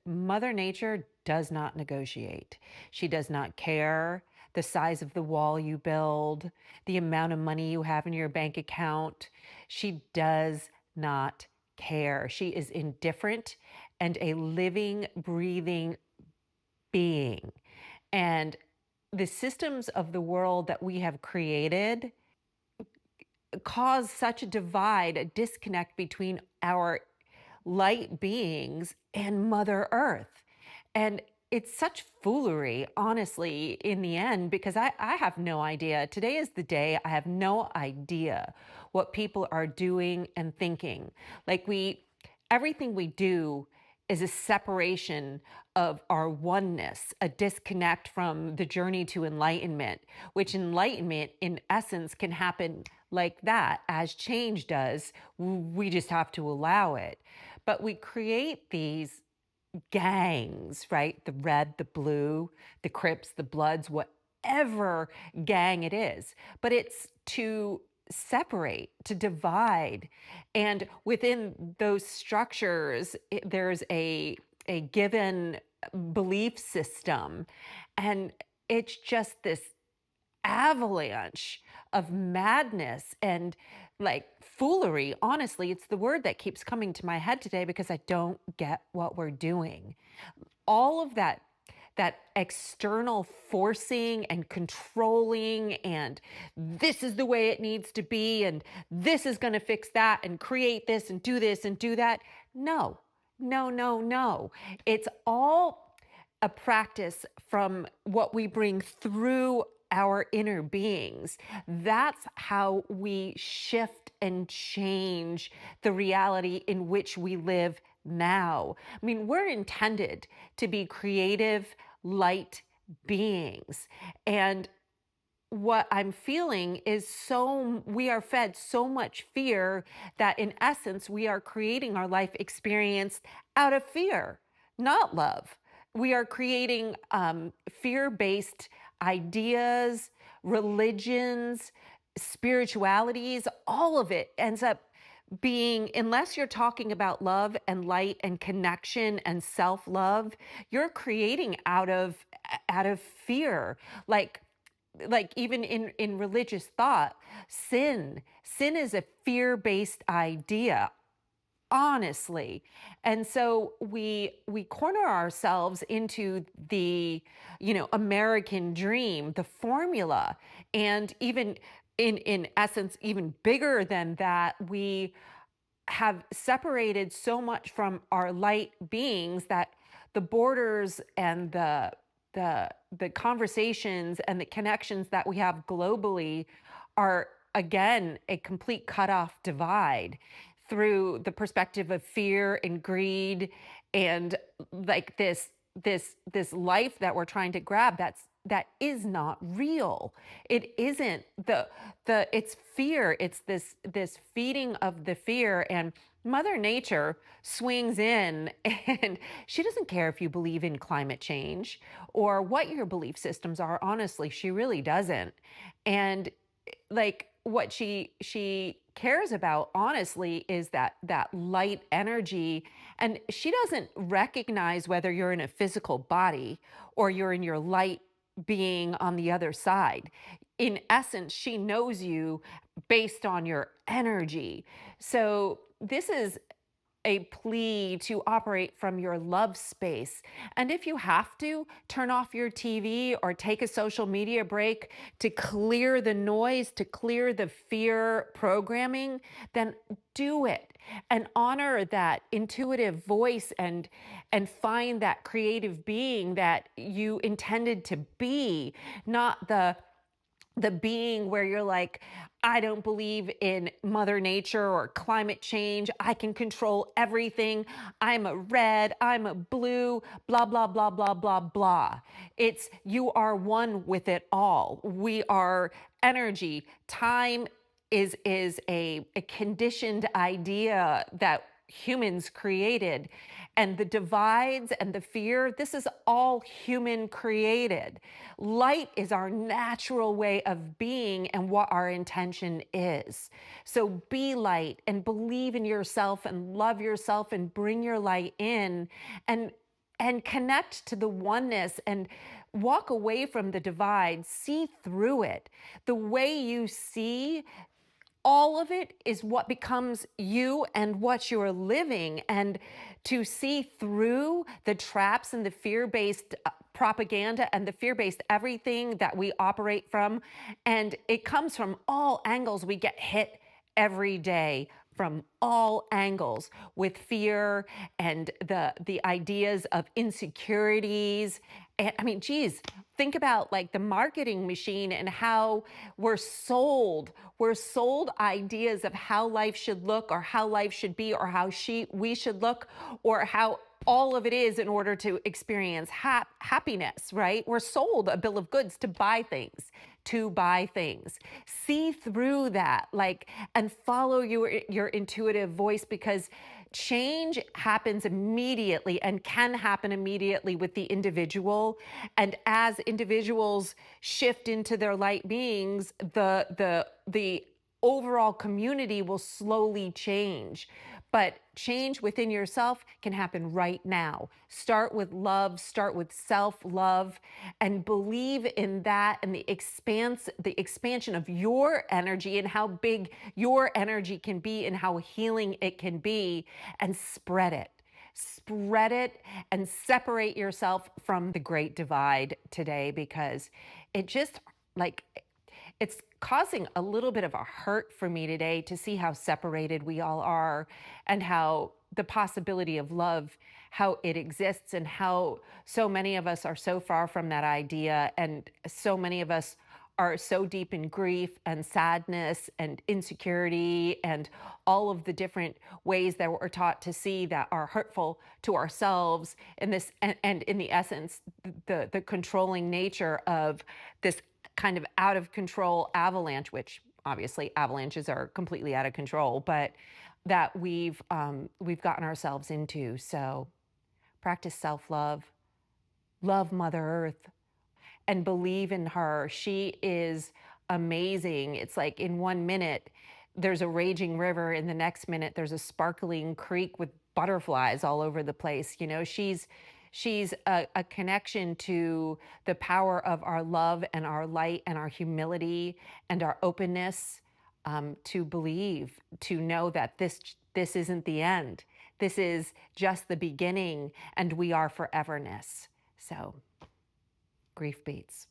Mother Nature does not negotiate. She does not care the size of the wall you build, the amount of money you have in your bank account. She does not care. She is indifferent and a living, breathing being. And the systems of the world that we have created cause such a divide, a disconnect between our light beings and Mother Earth. And it's such foolery, honestly, in the end, because I have no idea. Today is the day I have no idea what people are doing and thinking. Like everything we do is a separation of our oneness, a disconnect from the journey to enlightenment, which enlightenment in essence can happen like that as change does. We just have to allow it. But we create these gangs, right? The red, the blue, the Crips, the Bloods, whatever gang it is. But it's to separate, to divide. And within those structures, there's a given belief system. And it's just this avalanche of madness and like foolery. Honestly, it's the word that keeps coming to my head today because I don't get what we're doing. All of that external forcing and controlling and this is the way it needs to be and this is going to fix that and create this and do that. No. No, no, no. It's all a practice from what we bring through our inner beings. That's how we shift and change the reality in which we live now. I mean, we're intended to be creative, light beings. And what I'm feeling is we are fed so much fear that in essence, we are creating our life experience out of fear, not love. We are creating fear based ideas, religions, spiritualities, all of it ends up being, unless you're talking about love and light and connection and self-love, you're creating out of fear. Like even in religious thought, sin is a fear-based idea, honestly. And so we corner ourselves into the American dream, the formula. And even in essence, even bigger than that, we have separated so much from our light beings that the borders and the conversations and the connections that we have globally are again a complete cutoff divide through the perspective of fear and greed and like this life that we're trying to grab that is not real. It isn't it's fear. It's this feeding of the fear. And Mother Nature swings in and she doesn't care if you believe in climate change or what your belief systems are. Honestly, she really doesn't. And like what she cares about honestly is that light energy, and she doesn't recognize whether you're in a physical body or you're in your light being on the other side. In essence, she knows you based on your energy. So this is a plea to operate from your love space. And if you have to, turn off your TV or take a social media break to clear the noise, to clear the fear programming, then do it and honor that intuitive voice and find that creative being that you intended to be, not the being where you're like, I don't believe in Mother Nature or climate change. I can control everything. I'm a red, I'm a blue, blah, blah, blah, blah, blah, blah. It's you are one with it all. We are energy. Time is a conditioned idea that humans created, and the divides and the fear, this is all human created. Light is our natural way of being and what our intention is. So be light and believe in yourself and love yourself and bring your light in, and and connect to the oneness and walk away from the divide, see through it. The way you see all of it is what becomes you and what you're living. And to see through the traps and the fear based propaganda and the fear based everything that we operate from. And it comes from all angles. We get hit every day from all angles with fear and the ideas of insecurities. And I mean, geez, think about like the marketing machine and how we're sold ideas of how life should look or how life should be or how we should look or how all of it is in order to experience happiness, right? We're sold a bill of goods to buy things. See through that, like, and follow your intuitive voice, because change happens immediately and can happen immediately with the individual. And as individuals shift into their light beings, the overall community will slowly change. But change within yourself can happen right now. Start with love, start with self-love, and believe in that and the expansion of your energy and how big your energy can be and how healing it can be, and spread it. Spread it and separate yourself from the great divide today, because it just, like, it's causing a little bit of a hurt for me today to see how separated we all are, and how the possibility of love, how it exists, and how so many of us are so far from that idea, and so many of us are so deep in grief and sadness and insecurity and all of the different ways that we're taught to see that are hurtful to ourselves, in this, and in the essence, the controlling nature of this kind of out of control avalanche, which obviously avalanches are completely out of control, but that we've gotten ourselves into. So practice self-love, love Mother Earth, and believe in her. She is amazing. It's like in 1 minute, there's a raging river. In the next minute, there's a sparkling creek with butterflies all over the place. She's a connection to the power of our love and our light and our humility and our openness, to believe, to know that this isn't the end. This is just the beginning, and we are foreverness. So grief beats.